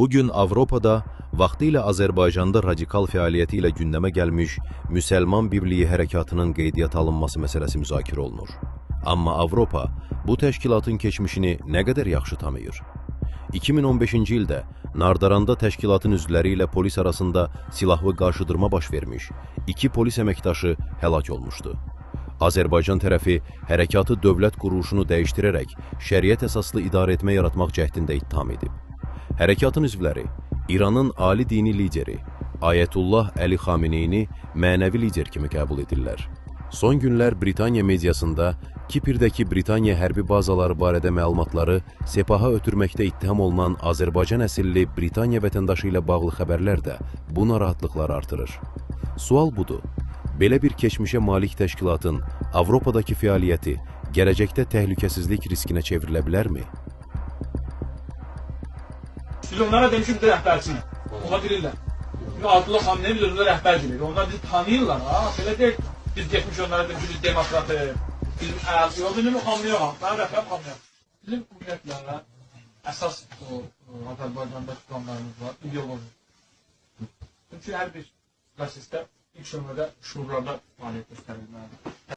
Bugün Avropada, vaxtilə Azərbaycanda radikal fəaliyyəti ilə gündəmə gəlmiş Müsəlman Birliyi Hərəkatının qeydiyyat alınması məsələsi müzakirə olunur. Amma Avropa bu təşkilatın keçmişini nə qədər yaxşı tanıyır? 2015-ci ildə Nardaranda təşkilatın üzvləri ilə polis arasında silahlı qarşıdurma baş vermiş, 2 polis əməkdaşı həlak olmuşdu. Azərbaycan tərəfi hərəkatı dövlət quruluşunu dəyişdirərək şəriət əsaslı idarə etmə yaratmaq cəhdində ittiham edib. Hərəkatın üzvləri İranın ali dini lideri Ayətullah Əli Xameneyini mənəvi lider kimi qəbul edirlər. Son günlər Britaniya mediasında Kipirdəki Britaniya hərbi bazaları barədə məlumatları sepaha ötürməkdə ittiham olunan Azərbaycan əsilli Britaniya vətəndaşı ilə bağlı xəbərlər də bu narahatlıqları artırır. Sual budur, belə bir keçmişə malik təşkilatın Avropadakı fəaliyyəti gələcəkdə təhlükəsizlik riskinə çevrilə bilərmi? Biz onlara demişik de rəhbərçini. Ona bilirlər. Ayətullah Xameneyi biz özünə rəhbər deyirik. Onlar bizi tanıyırlar. Belə deyil. Biz getmiş onlara demişik, biz demokratı, bizim əyalçı yol, bizim Xameneyi yox. Mən rəhbər Xameneyi. Bizim ümumiyyətlərlə əsas Azərbaycanda tutanlarımız var, ideoloji. Çünki hər bir prosesdə ilk növbədə şuurlarda fəaliyyət göstərilməlidir.